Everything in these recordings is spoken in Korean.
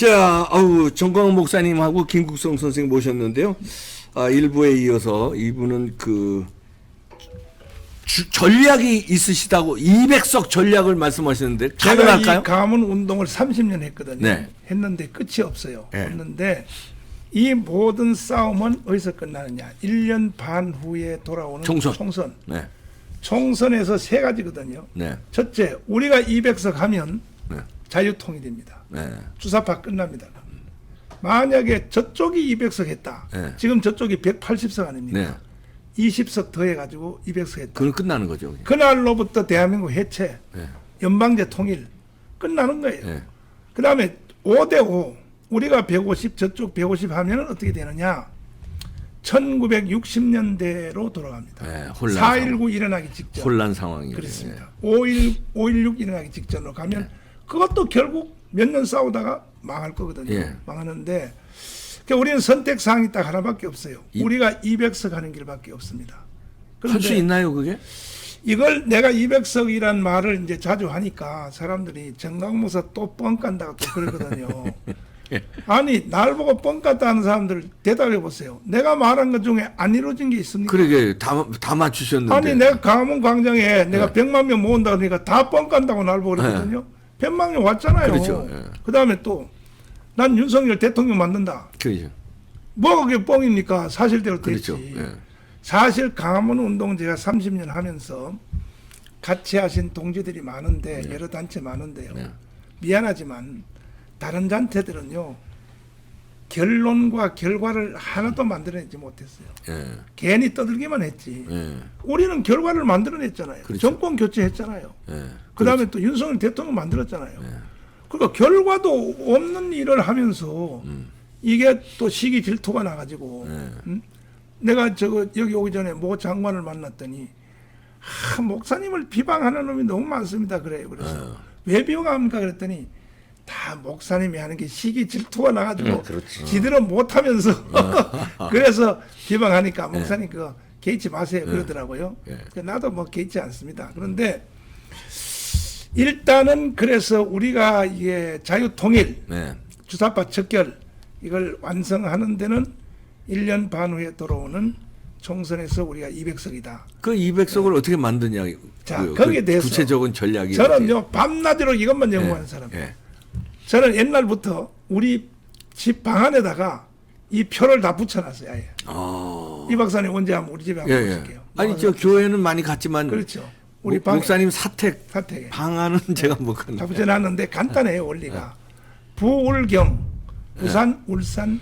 자, 정광훈 목사님하고 김국성 선생님 모셨는데요. 일부에 이어서 이분은 전략이 있으시다고 200석 전략을 말씀하시는데 제가 가능할까요? 이 가문 운동을 30년 했거든요. 네. 했는데 끝이 없어요. 네. 없는데 이 모든 싸움은 어디서 끝나느냐? 1년 반 후에 돌아오는 총선. 네. 총선에서 세 가지거든요. 네. 첫째, 우리가 200석 하면 네. 자유통일입니다. 네. 주사파 끝납니다. 만약에 저쪽이 200석 했다. 네. 지금 저쪽이 180석 아닙니까? 네. 20석 더 해가지고 200석 했다. 그건 끝나는 거죠. 그날로부터 대한민국 해체, 네. 연방제 통일 끝나는 거예요. 네. 그 다음에 5대5 우리가 150 저쪽 150 하면 어떻게 되느냐? 1960년대로 돌아갑니다. 네, 혼란 4.19 일어나기 직전. 혼란 상황이에요. 그렇습니다. 5.16 일어나기 직전으로 가면 그것도 결국 몇 년 싸우다가 망할 거거든요. 예. 망하는데 그러니까 우리는 선택사항이 딱 하나밖에 없어요. 우리가 200석 하는 길밖에 없습니다. 할 수 있나요, 그게? 이걸 내가 200석이란 말을 이제 자주 하니까 사람들이 정강무사 또 뻥 깐다고 또 그러거든요. 아니, 날 보고 뻥 깠다 하는 사람들 대답해 보세요. 내가 말한 것 중에 안 이루어진 게 있습니까? 그러게 다 맞추셨는데. 아니, 내가 강화문 광장에 내가 네. 100만 명 모은다 그러니까 다 뻥 깐다고 날 보고 그러거든요. 100만 명 왔잖아요. 그렇죠. 예. 그 다음에 또 난 윤석열 대통령 만든다. 그렇죠. 뭐가 그게 뻥입니까? 사실대로 됐지. 그렇죠. 예. 사실 강화문 운동 제가 30년 하면서 같이 하신 동지들이 많은데 여러 단체 많은데요. 네. 미안하지만 다른 단체들은요. 결론과 결과를 하나도 만들어내지 못했어요. 예. 괜히 떠들기만 했지. 예. 우리는 결과를 만들어냈잖아요. 그렇죠. 정권 교체했잖아요. 예. 그 다음에 또 윤석열 대통령 만들었잖아요. 그러니까 결과도 없는 일을 하면서 이게 또 시기 질투가 나가지고 내가 여기 오기 전에 모 장관을 만났더니 목사님을 비방하는 놈이 너무 많습니다. 그래요. 그래서 왜 비방합니까? 그랬더니 다 목사님이 하는 게 시기 질투가 나가지고 지들은 못하면서 그래서 비방하니까 목사님 그거 개의치 마세요. 그러더라고요. 나도 뭐 개의치 않습니다. 그런데 일단은 그래서 우리가 이게 자유통일, 네. 주사파 척결 이걸 완성하는 데는 1년 반 후에 돌아오는 총선에서 우리가 200석이다. 그 200석을 어떻게 만드냐. 자, 거기에 대해서 구체적인 전략이. 저는요 밤낮으로 이것만 연구하는 사람이에요. 저는 옛날부터 우리 집 방 안에다가 이 표를 다 붙여놨어요. 아예. 이 박사님 언제 한번 우리 집에 한번 오실게요. 아니 저 교회는 많이 갔지만 그렇죠. 우리 방에 목사님 사택 사택에 방안은 제가 못 갔는데. 다 붙여놨는데 간단해요. 원리가. 부울경, 부산, 울산,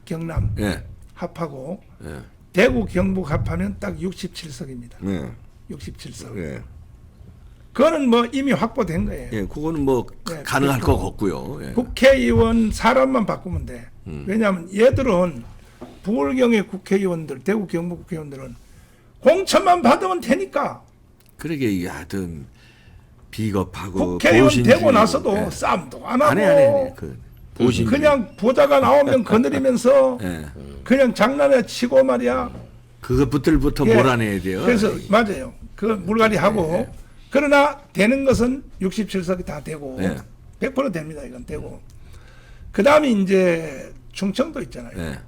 경남 예. 합하고 예. 대구, 경북 합하면 딱 67석입니다. 예. 67석. 예. 그거는 뭐 이미 확보된 거예요. 예. 그거는 뭐 네, 가능할 그리고 것 같고요. 예. 국회의원 사람만 바꾸면 돼. 왜냐하면 얘들은 부울경의 국회의원들, 대구, 경북 국회의원들은 공천만 받으면 되니까 그러게 이게 하여튼 비겁하고 국회의원 보신주의. 되고 나서도 예. 싸움도 안 하고 안 해. 그 보신 그냥 보좌가 나오면 거느리면서 예. 그냥 장난에 치고 말이야. 그것부터 예. 몰아내야 돼요. 그래서 맞아요. 그 물갈이 하고 그러나 되는 것은 67석이 다 되고 예. 100% 됩니다. 이건 되고 그 다음에 이제 충청도 있잖아요. 예.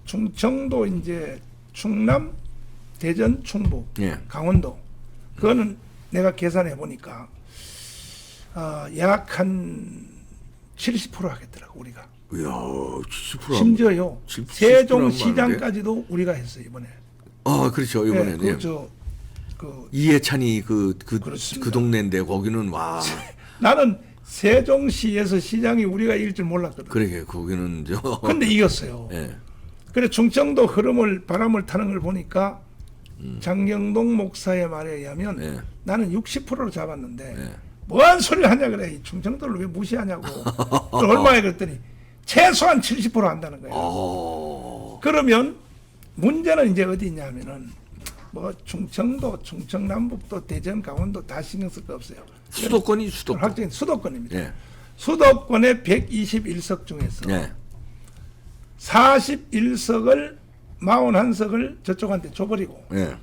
충청도 이제 충남, 대전, 충북, 예. 강원도 그거는 내가 계산해 보니까 약 한 70% 하겠더라고 우리가. 이야, 70%. 심지어요 70% 세종시장까지도 우리가 했어요 이번에. 그렇죠. 이번에는. 예. 그 이해찬이 그 그렇습니다. 동네인데 거기는 와. 나는 세종시에서 시장이 우리가 이길 줄 몰랐거든. 그러게 거기는 저. 근데 이겼어요. 예. 그래 충청도 바람을 타는 걸 보니까 장경동 목사의 말에 의하면 예. 나는 60%로 잡았는데 예. 뭐한 소리를 하냐 그래. 이 충청도를 왜 무시하냐고. 얼마에 그랬더니 최소한 70% 한다는 거예요. 그러면 문제는 이제 어디 있냐면은 뭐 충청도, 충청남북도, 대전, 강원도 다 신경 쓸 거 없어요. 수도권이 수도권. 확정인 수도권입니다. 예. 수도권의 121석 중에서 예. 41석을 41석을 저쪽한테 줘버리고 예.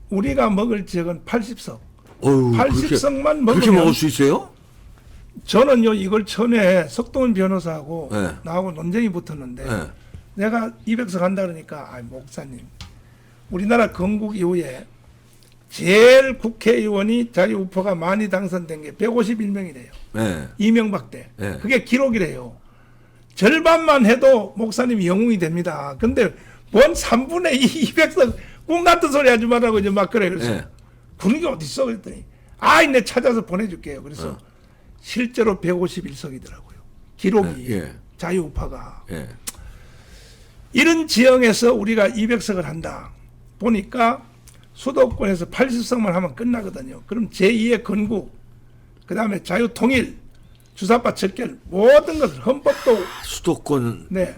우리가 먹을 지역은 80석. 어휴, 80석만 먹으면 그렇게 먹을 수 있어요? 저는요 이걸 처음에 석동훈 변호사하고 네. 나하고 논쟁이 붙었는데 네. 내가 200석 한다 그러니까 아 목사님 우리나라 건국 이후에 제일 국회의원이 자유우파가 많이 당선된 게 151명이래요. 네. 이명박 때. 네. 그게 기록이래요. 절반만 해도 목사님이 영웅이 됩니다. 근데 뭔 3분의 2 200석 꿈 같은 소리 하지 말라고 이제 막 그래. 그래서 네. 그런 게 어딨어 그랬더니 아이 내 찾아서 보내줄게요. 그래서 실제로 151석이더라고요. 기록이 네. 예. 자유우파가. 예. 이런 지형에서 우리가 200석을 한다. 보니까 수도권에서 80석만 하면 끝나거든요. 그럼 제2의 건국, 그 다음에 자유통일, 주사파 척결 모든 것을 헌법도 수도권 네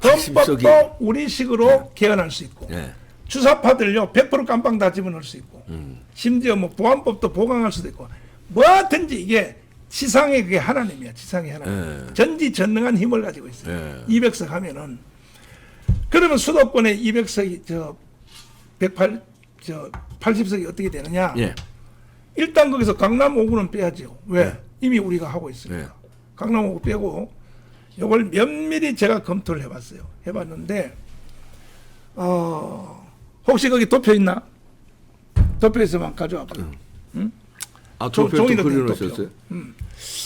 80석이 헌법도 우리식으로 개헌할 수 있고 예. 주사파들요 100% 깜빵 다 집어넣을 수 있고 심지어 뭐 보안법도 보강할 수도 있고 뭐든지 이게 지상의 그게 하나님이야. 지상의 하나님. 예. 전지전능한 힘을 가지고 있어요. 예. 200석 하면은 그러면 수도권에 200석이 저 80석이 어떻게 되느냐? 예. 일단 거기서 강남 5구는 빼야죠. 왜? 네. 이미 우리가 하고 있으니까. 네. 강남 5구 빼고 이걸 면밀히 제가 검토를 해봤어요. 해봤는데 혹시 거기 도표 있나? 도표 있으면 가져와봐요. 아, 도표도 종이로 된 그려놓으셨어요?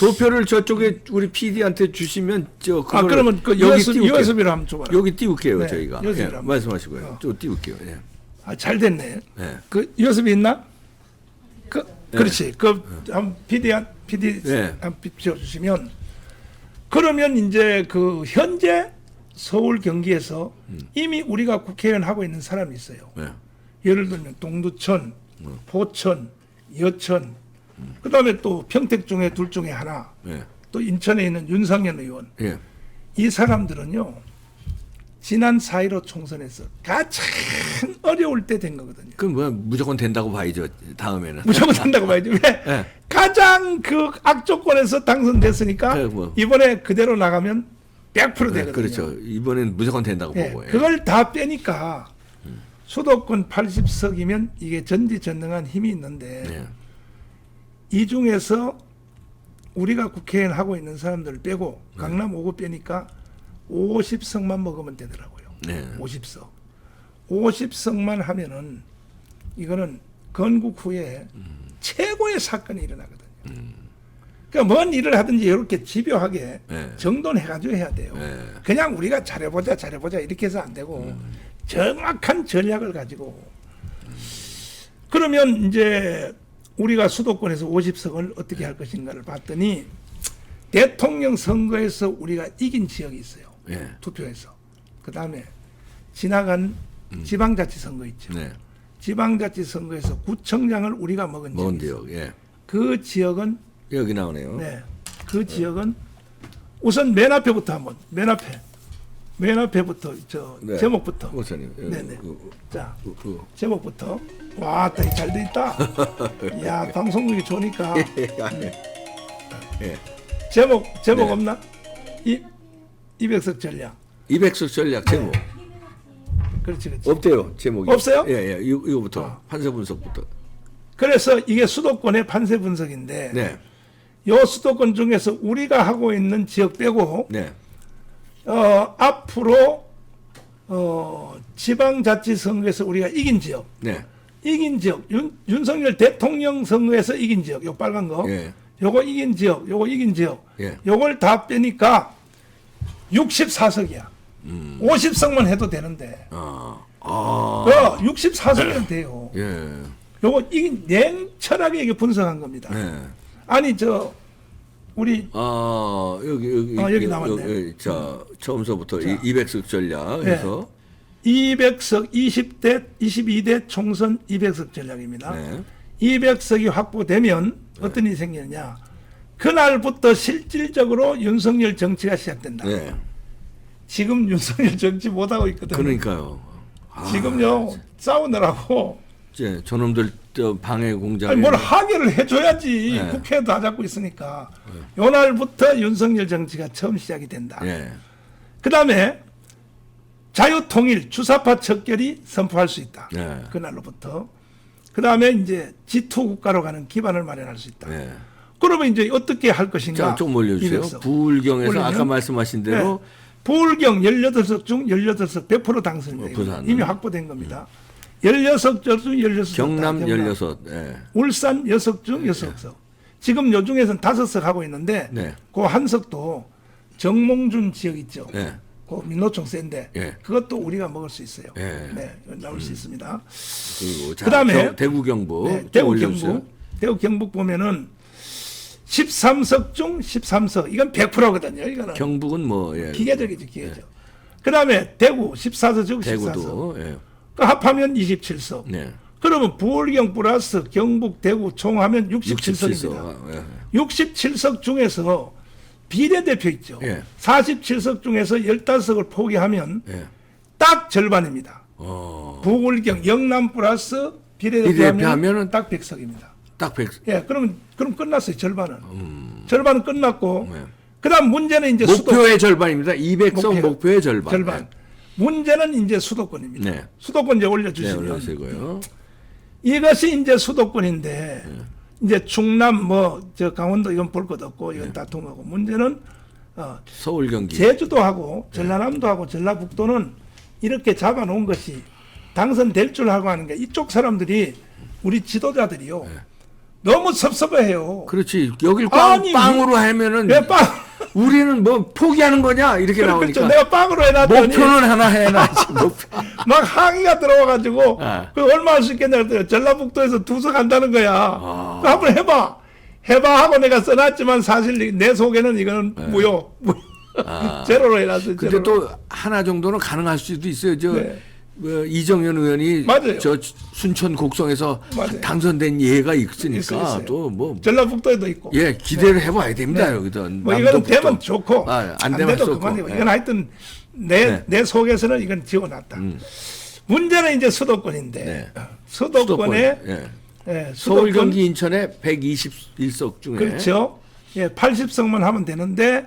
도표를 저쪽에 우리 PD한테 주시면 저 아 그걸 그러면 그 여기 USB, 띄울게요. USB로 한번 줘봐요. 여기 띄울게요 네, 저희가. USB 예, 로 한번. 말씀하시고요. 저 띄울게요. 예. 아, 잘 됐네. 예. 그 USB 있나? 그렇지. 그 한 PD 네. 한 비춰주시면 그러면 이제 그 현재 서울 경기에서 이미 우리가 국회의원 하고 있는 사람이 있어요. 예. 예를 들면 동두천, 포천, 여천, 그다음에 또 평택 중에 둘 중에 하나, 예. 또 인천에 있는 윤상현 의원. 예. 이 사람들은요 지난 4.15 총선에서 가장 어려울 때 된 거거든요. 그럼 뭐야 무조건 된다고 봐야죠. 다음에는. 무조건 된다고 봐야죠. 왜? 예. 가장 그 악조건에서 당선됐으니까 네, 뭐. 이번에 그대로 나가면 100% 되거든요. 네, 그렇죠. 이번엔 무조건 된다고 예, 보고. 예. 그걸 다 빼니까 수도권 80석이면 이게 전지전능한 힘이 있는데 예. 이 중에서 우리가 국회의원 하고 있는 사람들을 빼고 강남 5구 빼니까 50석만 먹으면 되더라고요. 네. 50석. 50석만 하면은 이거는 건국 후에 최고의 사건이 일어나거든요. 그러니까 뭔 일을 하든지 이렇게 집요하게 네. 정돈해가지고 해야 돼요. 네. 그냥 우리가 잘해보자 이렇게 해서 안 되고 정확한 전략을 가지고 그러면 이제 우리가 수도권에서 50석을 어떻게 할 것인가를 봤더니 대통령 선거에서 우리가 이긴 지역이 있어요. 예. 투표에서. 그 다음에 지나간 지방자치선거 있죠. 네. 지방자치선거에서 구청장을 우리가 먹은 지역이 있어요. 먼데요. 예. 그 지역은 여기 나오네요. 네, 그 지역은 우선 맨 앞에부터 한번 맨 앞에부터 저 네. 제목부터 목사님. 네네. 자 그. 제목부터 와, 잘 돼 있다. 야, 방송국이 좋으니까 예. 제목 네. 없나? 200석 전략. 200석 전략 제목. 그렇지. 없대요 제목이. 없어요? 예. 이거부터 판세 분석부터. 그래서 이게 수도권의 판세 분석인데 네. 요 수도권 중에서 우리가 하고 있는 지역 빼고 네. 앞으로 지방자치선거에서 우리가 이긴 지역, 네. 윤석열 대통령 선거에서 이긴 지역, 요 빨간 거, 예. 요거 이긴 지역, 요거 이긴 지역, 예. 요걸 다 빼니까 64석이야. 50석만 해도 되는데, 아. 64석이면 돼요. 예. 요거 이긴 냉철하게 이게 분석한 겁니다. 네. 아니 우리 여기 나왔네. 여기, 자, 처음서부터 자. 200석 전략 네. 해서 200석 20대 22대 총선 200석 전략입니다. 네. 200석이 확보되면 어떤 일이 생기느냐? 그날부터 실질적으로 윤석열 정치가 시작된다. 네. 지금 윤석열 정치 못하고 있거든요. 그러니까요. 지금요 싸우느라고 이제 저놈들 저 방해 공장에 아니 뭘 하기를 해줘야지. 네. 국회도 다 잡고 있으니까. 요 날부터 윤석열 정치가 처음 시작이 된다. 예. 그 다음에 자유통일 주사파 척결이 선포할 수 있다. 네. 그날로부터. 그 다음에 이제 G2 국가로 가는 기반을 마련할 수 있다. 네. 그러면 이제 어떻게 할 것인가? 자, 좀 올려주세요. 200석. 부울경에서 올리면, 아까 말씀하신 대로 부울경 18석 중 18석 100% 당선입니다. 부산은? 이미 확보된 겁니다. 16석 중 16석. 경남 16. 예. 울산 6석 중 6석. 지금 요 중에서는 5석 하고 있는데 네. 그 한 석도 정몽준 지역 있죠. 네. 그 민노총 센데 네. 그것도 우리가 먹을 수 있어요. 네. 네, 나올 수 있습니다. 그리고 자, 그다음에 대구 경북 네, 좀 대구 올려주세요. 경북. 대구 경북 보면은 13석 중 13석. 이건 100%거든요. 이거는 경북은 뭐 예. 기계적이죠, 기계적. 그다음에 대구 14석 중 14석. 대구도 예. 그 합하면 27석. 네. 그러면 부울경 플러스 경북, 대구 총하면 67석입니다. 예. 67석 중에서 비례대표 있죠. 예. 47석 중에서 15석을 포기하면 예. 딱 절반입니다. 부울경 영남 플러스 비례대표하면 비례대표하면은 딱 100석입니다. 딱 100. 예, 그럼 끝났어요. 절반은. 절반은 끝났고 네. 그다음 문제는 이제 목표의 절반입니다. 200석 목표의 절반. 절반. 문제는 이제 수도권입니다. 네. 수도권 이제 네, 올려주시면 올려주시고요. 이것이 이제 수도권인데 이제 충남 뭐 저 강원도 이건 볼 것 없고 이건 다 통하고 문제는 서울 경기. 제주도하고 전라남도하고 전라북도는 이렇게 잡아놓은 것이 당선될 줄 알고 하는 게 이쪽 사람들이 우리 지도자들이요 너무 섭섭해해요. 그렇지. 여길 아니, 빵으로 하면은 왜 빵? 우리는 뭐 포기하는 거냐 이렇게 그렇죠. 나오니까 내가 빵으로 해놨더니 목표는 하나 해놔야지. 목표. 막 항의가 들어와가지고 아. 그 얼마 할 수 있겠냐 그랬더니 전라북도에서 2석 한다는 거야. 그 한번 해봐 하고 내가 써놨지만 사실 내 속에는 이거는 무효 제로로 해놨어요. 근데 제로로. 또 하나 정도는 가능할 수도 있어요. 저 네. 이정현 의원이 맞아요. 저 순천 곡성에서 맞아요. 당선된 예가 있으니까 있어요. 또 뭐 전라북도에도 있고. 예, 기대를 해봐야 됩니다. 네. 여기도. 뭐 이거는 되면 좋고 안 되면 돼도 좋고. 그만이고 예. 이건 하여튼 내 속에서는 이건 지워놨다. 문제는 이제 수도권인데 네. 수도권에 예. 예, 서울, 수도권 경기, 인천에 121석 중에 그렇죠. 예, 80석만 하면 되는데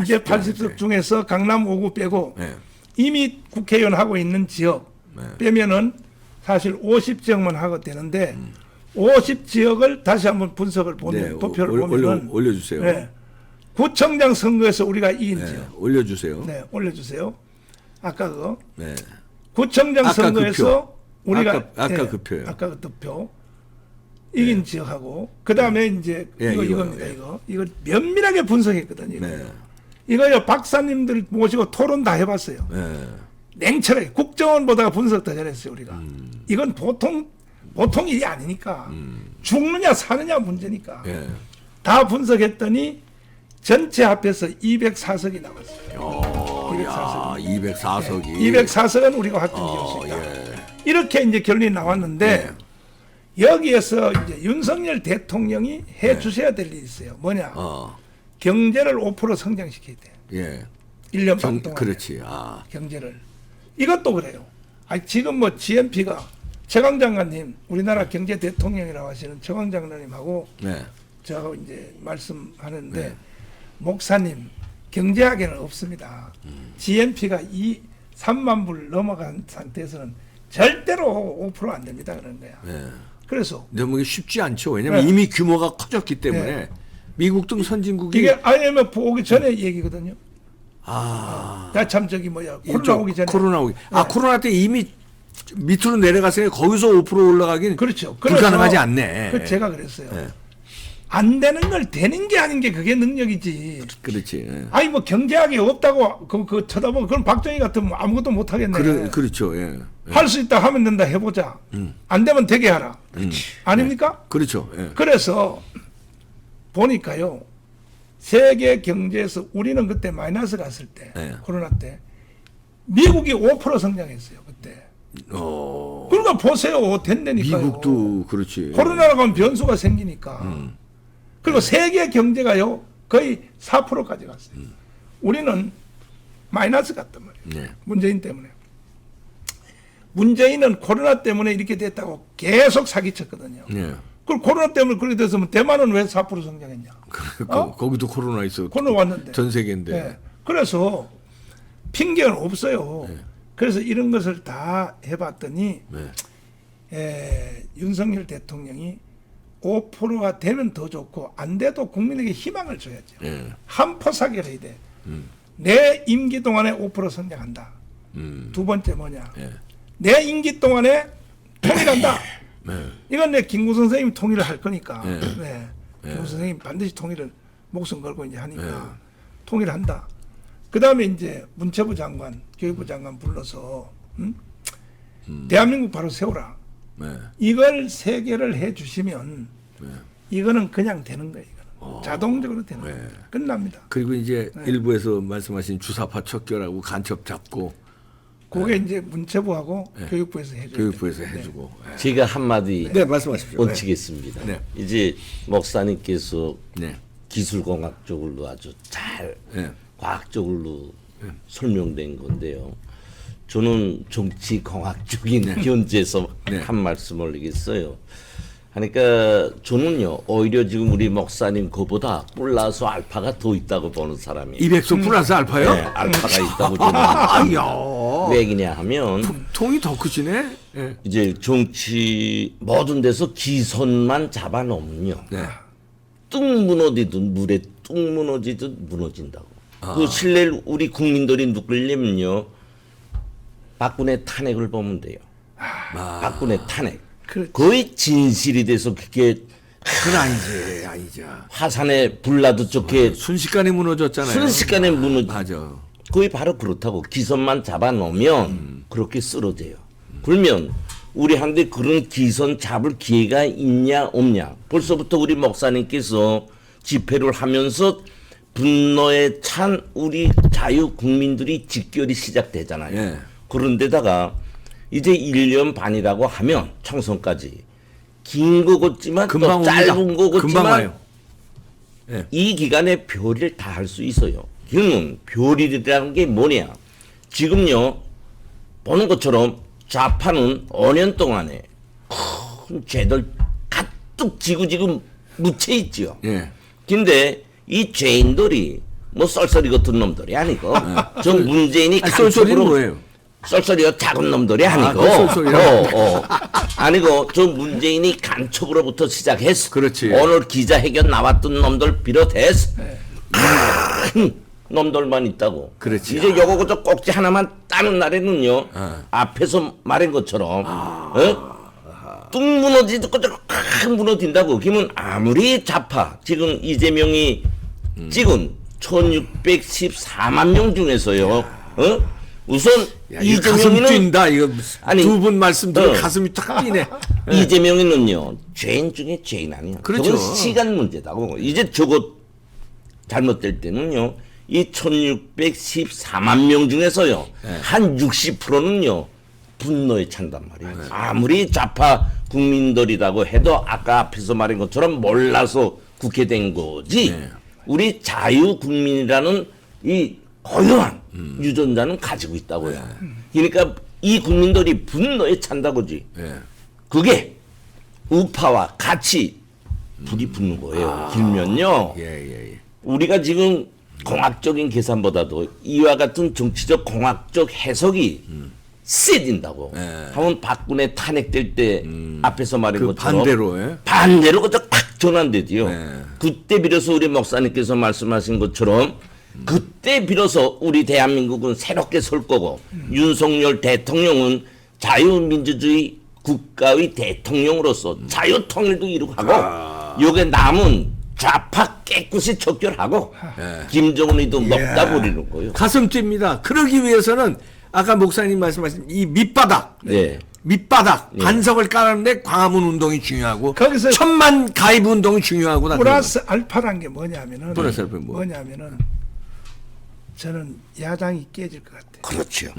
이제 80석 중에서 강남 5구 빼고 예. 이미 국회의원 하고 있는 지역 빼면은 사실 50지역만 하고 되는데 50지역을 다시 한번 분석을 보면 네, 도표를 보면은 올려주세요. 네, 구청장 선거에서 우리가 이긴 네, 지역 올려주세요. 네, 올려주세요. 아까 그거 네. 구청장 아까 선거에서 그 표. 우리가 아까 그 표요. 아까 그 표 이긴 지역하고 그 다음에 이제 예, 이겁니다. 예. 이거 면밀하게 분석했거든요. 네. 이거요 박사님들 모시고 토론 다 해봤어요. 네. 냉철하게 국정원보다 분석 더 잘했어요 우리가. 이건 보통 일이 아니니까 죽느냐 사느냐 문제니까 예. 다 분석했더니 전체 합해서 204석이 나왔어요. 204석. 204석이. 204석은 우리가 확정지을 수 있다. 예. 이렇게 이제 결론이 나왔는데 여기에서 이제 윤석열 대통령이 해 주셔야 될 일이 있어요. 뭐냐? 경제를 5% 성장시켜야 돼. 예. 1년 반 동안. 그렇지. 경제를. 이것도 그래요. 아니, 지금 뭐 GNP가 최강 장관님, 우리나라 경제 대통령이라고 하시는 최강 장관님하고 네. 저하고 이제 말씀하는데 목사님 경제학에는 없습니다. GNP가 3만 불 넘어간 상태에서는 절대로 5%안 됩니다. 그런 거야. 네. 그래서 근데 뭐 이게 쉽지 않죠. 왜냐면 네. 이미 규모가 커졌기 때문에 네. 미국 등 선진국이 이게 IMF 오기 전에 얘기거든요. 아. 참 저기 뭐야 코로나 오기 전에. 코로나 오기. 아, 네. 코로나 때 이미 밑으로 내려갔으니 거기서 5% 올라가긴 그렇죠. 불가능하지 않네. 그 제가 그랬어요. 네. 안 되는 걸 되는 게 아닌 게 그게 능력이지. 그렇지. 예. 아니 뭐 경제학이 없다고 그 쳐다보면 그럼 박정희 같으면 아무것도 못 하겠네. 그렇죠. 예. 할 수 있다 하면 된다 해보자. 안 되면 되게 하라. 아닙니까? 그렇죠. 예. 그래서 보니까요. 세계 경제에서 우리는 그때 마이너스 갔을 때 네. 코로나 때 미국이 5% 성장했어요. 그때. 그러니까 보세요. 된다니까요. 미국도 그렇지. 코로나라고 하면 변수가 생기니까. 그리고 세계 경제가요. 거의 4%까지 갔어요. 우리는 마이너스 갔단 말이에요. 네. 문재인 때문에. 문재인은 코로나 때문에 이렇게 됐다고 계속 사기쳤거든요. 네. 그럼 코로나 때문에 그렇게 됐으면 대만은 왜 4% 성장했냐? 거기도 코로나 있어. 코로나 왔는데. 전 세계인데. 네. 그래서 핑계는 없어요. 네. 그래서 이런 것을 다 해봤더니 네. 윤석열 대통령이 5%가 되면 더 좋고 안 돼도 국민에게 희망을 줘야죠. 예. 한포사결해야 돼. 내 임기 동안에 5% 성장한다. 두 번째 뭐냐? 예. 내 임기 동안에 통일한다. 네. 이건 내 김구 선생님이 통일을 할 거니까. 예. 네. 김구 선생님 반드시 통일을 목숨 걸고 이제 하니까 예. 통일한다. 그 다음에 이제 문체부 장관, 교육부 장관 불러서 대한민국 바로 세우라. 네. 이걸 세 개를 해주시면 네. 이거는 그냥 되는 거예요. 이거는. 자동적으로 되는 거예요. 끝납니다. 그리고 이제 네. 일부에서 말씀하신 주사파 척결하고 간첩 잡고 그게 이제 문체부하고 교육부에서 해줘요. 교육부에서 해주고. 예. 제가 한마디 네, 말씀하십시오. 얹히겠습니다. 네. 이제 목사님께서 네. 기술공학 쪽으로 아주 잘 네. 과학적으로 설명된 건데요. 저는 정치공학 쪽인 현지에서 네. 한 말씀 올리겠어요. 그러니까 저는요 오히려 지금 우리 목사님 그보다 플러스 알파가 더 있다고 보는 사람이에요. 200소 플러스 알파요? 네, 알파가 있다고 저는 아야. 왜냐 하면 통이 더 크시네. 예. 이제 정치 모든 데서 기선만 잡아놓으면요. 네. 뚝 무너지든 물에 뚝 무너지든 무너진다고. 그 신뢰를 우리 국민들이 누리려면요. 박근혜 탄핵을 보면 돼요. 박근혜 탄핵. 그렇지. 거의 진실이 돼서 그게 그건 아니지, 아니죠. 화산에 불나도 좋게 순식간에 무너졌잖아요. 순식간에 무너지. 맞아. 거의 바로 그렇다고. 기선만 잡아놓으면 그렇게 쓰러져요. 그러면 우리한테 그런 기선 잡을 기회가 있냐 없냐. 벌써부터 우리 목사님께서 집회를 하면서 분노에 찬 우리 자유 국민들이 직결이 시작되잖아요. 예. 그런데다가 이제 1년 반이라고 하면 총선까지 긴 거 같지만 또 금방 옵니다. 짧은 거 금방 같지만 와요. 예. 이 기간에 별일 다 할 수 있어요. 그러면 별일이라는 게 뭐냐? 지금요 보는 것처럼 좌파는 5년 동안에 큰 죄들 가득 지고 지금 묻혀 있죠. 예. 근데 이 죄인들이 뭐 썰썰이 같은 놈들이 아니고 저 문재인이 아니, 쏠쏠이는 간첩으로 뭐예요? 썰썰이가 작은 놈들이 아니고 그 쏠쏠이라고? 아니고 저 문재인이 간첩으로부터 시작해서 그렇지. 오늘 기자회견 나왔던 놈들 비롯해서 큰 놈들만 있다고. 그렇지. 이제 요거 그저 꼭지 하나만 따는 날에는요 앞에서 말한 것처럼 뚝 무너지고 꽉 무너진다고. 그러면 아무리 좌파 지금 이재명이 찍은 1614만 명 중에서요 우선 야, 이거 가슴 이재명이는 뛴다. 이거 아니, 두 분 말씀 들으 어. 가슴이 탁 뛰네. 이재명이는요 죄인 중에 죄인 아니야. 그렇죠. 저건 시간 문제다고. 이제 저거 잘못될 때는요 이 1614만 명 중에서요 한 60%는요 분노에 찬단 말이에요. 아무리 좌파 국민들이라고 해도 아까 앞에서 말한 것처럼 몰라서 국회 된 거지. 우리 자유 국민이라는 이 고유한 유전자는 가지고 있다고요. 그러니까 이 국민들이 분노에 찬다고지. 예. 그게 우파와 같이 불이 붙는 거예요. 길면요. 예. 우리가 지금 공학적인 계산보다도 이와 같은 정치적 공학적 해석이 세진다고. 하면 박근혜 탄핵될 때 앞에서 말한 그 것처럼 반대로, 예? 반대로 그저 탁 전환되지요. 네. 그때 비로소 우리 목사님께서 말씀하신 것처럼 그때 비로소 우리 대한민국은 새롭게 설 거고 윤석열 대통령은 자유민주주의 국가의 대통령으로서 자유통일도 이루고 하고 요게 남은 좌파 깨끗이 척결하고 김정은이도 먹다 버리는 거예요. 가슴 뜁니다. 그러기 위해서는 아까 목사님 말씀하신 이 밑바닥, 네. 밑바닥 반석을 깔았는데 광화문 운동이 중요하고 거기서 1000만 가입 운동이 중요하구나. 플러스 알파란 게 뭐냐면은 플러스 알파 뭐? 뭐냐면은 저는 야당이 깨질 것 같아요. 그렇죠.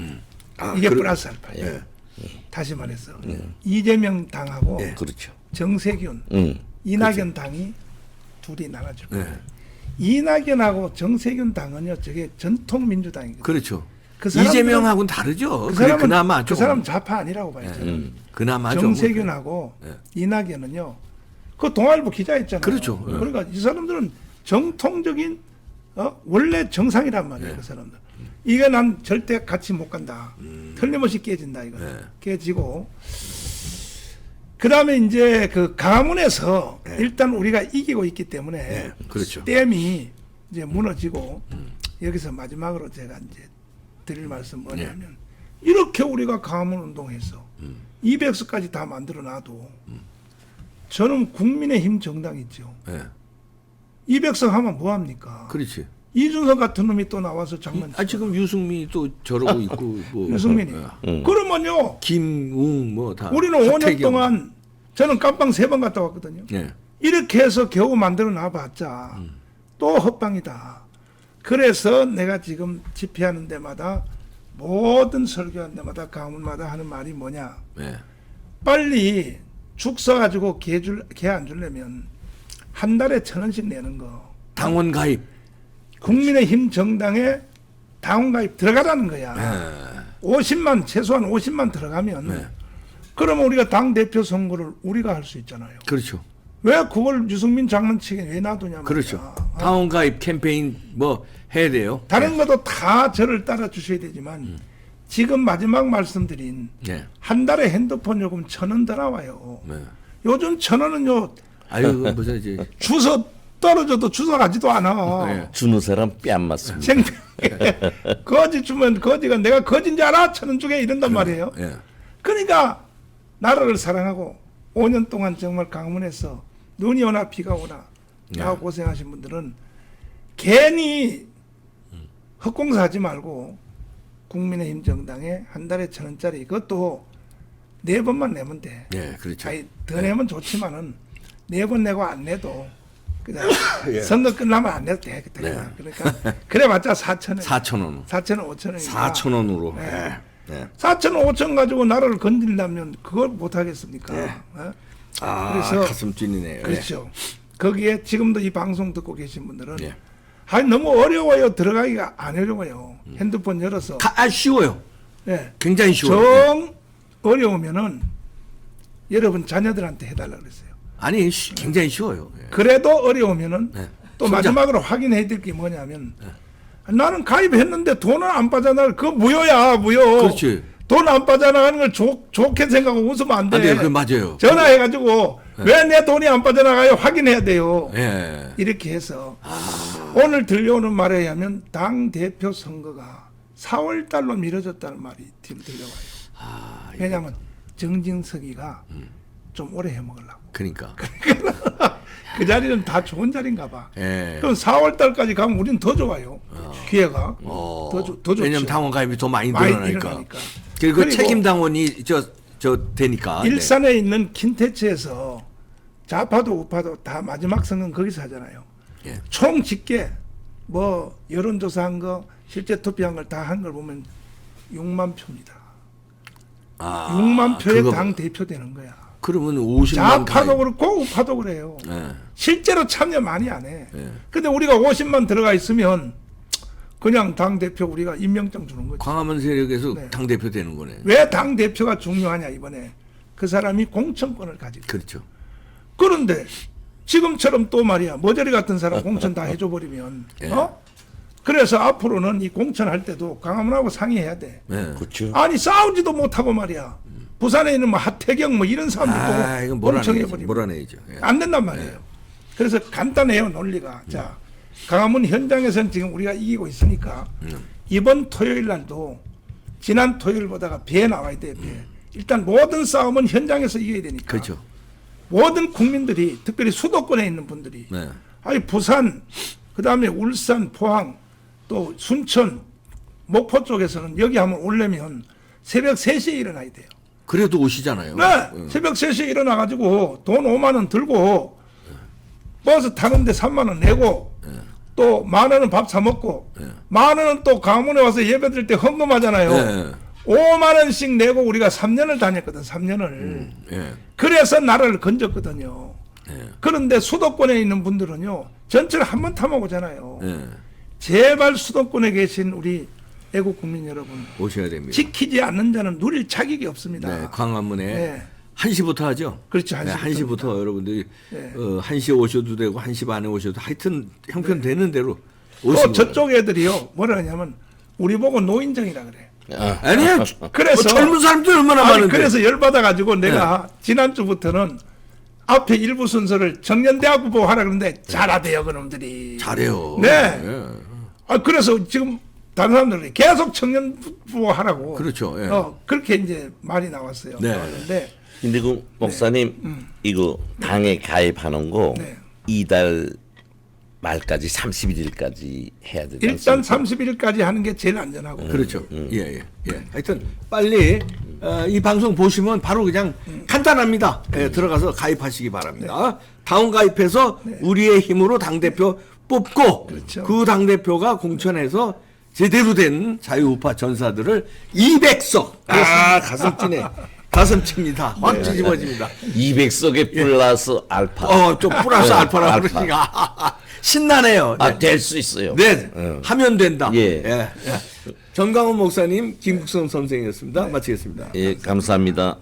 이게 플러스 알파예요. 다시 말해서 이재명 당하고 그렇죠. 정세균, 이낙연 당이 둘이 나눠질 거예요. 네. 이낙연하고 정세균 당은요, 저게 전통 민주당이거든요. 그렇죠. 그 사람들은- 이재명하고는 다르죠. 그 그래, 사람은 그나마 그 좀. 사람 좌파 아니라고 봐요. 저는. 그나마 좀. 정세균하고 이낙연은요, 그 동아일보 기자였잖아요. 그렇죠. 그러니까 이 사람들은 정통적인 원래 정상이란 말이에요. 그 사람들. 이거 난 절대 같이 못 간다. 틀림없이 깨진다 이거. 깨지고 그다음에 이제 그 강화문에서 일단 우리가 이기고 있기 때문에 그렇죠. 댐이 이제 무너지고 여기서 마지막으로 제가 이제 드릴 말씀 뭐냐면 이렇게 우리가 강화문 운동해서 200석까지 다 만들어 놔도 저는 국민의힘 정당 있죠. 예. 200석 하면 뭐 합니까? 그렇지. 이준석 같은 놈이 또 나와서 장관. 지금 유승민이 또 저러고 있고 뭐 유승민이. 그러면요. 김웅 뭐 다. 우리는 5년 하태경. 동안 저는 깜빵 3번 갔다 왔거든요. 예. 이렇게 해서 겨우 만들어 놔봤자 또 헛방이다. 그래서 내가 지금 집회하는 데마다 모든 설교하는 데마다 강문마다 하는 말이 뭐냐. 예. 빨리 죽 써가지고 개 안 주려면 한 달에 1,000원씩 내는 거. 당원 가입. 국민의힘 정당에 당원가입 들어가라는 거야. 50만 최소한 50만 들어가면 네. 그러면 우리가 당 대표 선거를 우리가 할 수 있잖아요. 그렇죠. 왜 그걸 유승민 장관측에 왜 놔두냐 말이야. 그렇죠. 당원 가입 캠페인 뭐 해야 돼요. 다른 것도 다 저를 따라 주셔야 되지만 지금 마지막 말씀드린 네. 한 달에 핸드폰 요금 1,000원 더 나와요. 네. 요즘 1,000원은요 아유 무슨 이제 주소 떨어져도 주소 가지도 않아. 네. 주는 사람 뺨 맞습니다. 생명에 거지 주면 거지가 내가 거지인 줄 알아? 1,000원 주게 이런단 말이에요. 예. 그러니까 나라를 사랑하고 5년 동안 정말 강문에서 눈이 오나 비가 오나 나하고 고생하신 분들은 괜히 헛공사하지 말고 국민의힘 정당에 한 달에 1,000원짜리 그것도 4번만 내면 돼. 예, 그렇죠. 아니, 더 내면 좋지만은 4번 내고 안 내도 그냥 선거 끝나면 안 내도 돼. 그러니까 그래봤자 4,000원. 4,000원. 4,000원, 5,000원이니까. 4,000원으로. 네. 예. 4,000원, 5,000원 가지고 나라를 건드리려면 그걸 못 하겠습니까? 어? 아, 그래서 가슴 뛰네요. 그렇죠. 거기에 지금도 이 방송 듣고 계신 분들은 예. 아니 너무 어려워요. 들어가기가 안 어려워요. 핸드폰 열어서 쉬워요. 예. 굉장히 쉬워요. 정 어려우면은 여러분 자녀들한테 해달라 그랬어요. 아니 굉장히 쉬워요. 예. 그래도 어려우면은 네. 또 손자. 마지막으로 확인해야 될 게 뭐냐면 나는 가입했는데 돈은 안 빠져나갈 그거 무효야 무효. 그렇지. 돈 안 빠져나가는 걸 좋게 생각하고 웃으면 안 돼. 안 돼요. 그 맞아요. 전화해가지고 왜 내 돈이 안 빠져나가요? 확인해야 돼요. 예. 이렇게 해서 오늘 들려오는 말에 의하면 당 대표 선거가 4월 달로 미뤄졌다는 말이 들려와요. 왜냐하면 정진석이가 좀 오래 해먹으려고. 그러니까. 그 자리는 다 좋은 자리인가 봐. 예. 그럼 4월 달까지 가면 우리는 더 좋아요. 기회가 더 좋죠. 왜냐면 당원 가입이 더 많이 많이 늘어나니까. 일어나니까. 그리고 책임 당원이 저 되니까. 일산에 있는 킨테츠에서 좌파도 우파도 다 마지막 선거는 거기서 하잖아요. 예. 총 집계 뭐 여론조사한 거 실제 투표한 걸 다 한 걸 보면 6만 표입니다. 6만 표의 그거 당 대표 되는 거야. 그러면 50만 좌파도 가입. 그렇고 우파도 그래요. 예. 실제로 참여 많이 안 해. 예. 근데 우리가 50만 들어가 있으면 그냥 당 대표 우리가 임명장 주는 거죠. 광화문 세력에서 네. 당 대표 되는 거네. 왜 당 대표가 중요하냐 이번에 그 사람이 공천권을 가지고. 그렇죠. 그런데 지금처럼 또 말이야 머저리 같은 사람 공천 다 해줘 버리면 예. 그래서 앞으로는 이 공천할 때도 강화문하고 상의해야 돼. 예. 그렇죠. 아니 싸우지도 못하고 말이야. 부산에 있는 뭐 하태경 뭐 이런 사람들 이건 또 공천해 몰아내야죠. 버리면 몰아내야죠. 예. 안 된단 말이에요. 그래서 간단해요 논리가. 자 강화문 현장에서는 지금 우리가 이기고 있으니까 이번 토요일 날도 지난 토요일보다가 배 나와야 돼. 배. 일단 모든 싸움은 현장에서 이겨야 되니까. 그렇죠. 모든 국민들이 특별히 수도권에 있는 분들이 네. 아니 부산 그다음에 울산 포항 또 순천 목포 쪽에서는 여기 한번 오려면 새벽 3시에 일어나야 돼요. 그래도 오시잖아요. 네. 새벽 3시에 일어나 가지고 돈 5만 원 들고 버스 타는데 3만 원 내고 또 10,000원은 밥 사 먹고 10,000원은 또 강원에 와서 예배 드릴 때 헌금하잖아요. 네. 5만 원씩 내고 우리가 3년을 다녔거든. 3년을. 예. 그래서 나라를 건졌거든요. 예. 그런데 수도권에 있는 분들은요. 전철 한 번 타고 오잖아요. 예. 제발 수도권에 계신 우리 애국 국민 여러분 오셔야 됩니다. 지키지 않는 자는 누릴 자격이 없습니다. 네, 광화문에 네. 1시부터 하죠. 그렇죠. 1시부터. 네, 1시부터 여러분들이 네. 1시에 오셔도 되고 1시 반에 오셔도 하여튼 형편 되는 대로 또 오시고. 저쪽 애들이요. 뭐라 하냐면 우리 보고 노인정이라 그래. 아니야. 그래서 젊은 사람들 얼마나 아니, 많은데. 그래서 열받아가지고 내가 지난주부터는 앞에 일부 순서를 청년대학 후보 하라 그러는데 잘하대요 그놈들이. 잘해요. 네. 예. 그래서 지금 다른 사람들이 계속 청년 후보 하라고. 그렇죠. 예. 그렇게 이제 말이 나왔어요. 네. 나왔는데 근데 그 목사님 이거 당에 가입하는 거 네. 이달 말까지 31일까지 해야 되지 일단 않습니까? 30일까지 하는 게 제일 안전하고. 그렇죠. 예. 하여튼 빨리 이 방송 보시면 바로 그냥 간단합니다. 예, 들어가서 가입하시기 바랍니다. 다운 가입해서 우리의 힘으로 당 대표 뽑고 그렇죠. 그 당 대표가 공천해서 제대로 된 자유우파 전사들을 200석. 가슴 찌네. 가슴 칩니다. 확 뒤집어집니다. 200석에 플러스 알파. 좀 플러스 알파라고 알파. 그러니까 신나네요. 네. 될 수 있어요. 네, 하면 된다. 예. 정강훈 목사님, 김국성 선생이었습니다. 마치겠습니다. 예, 감사합니다.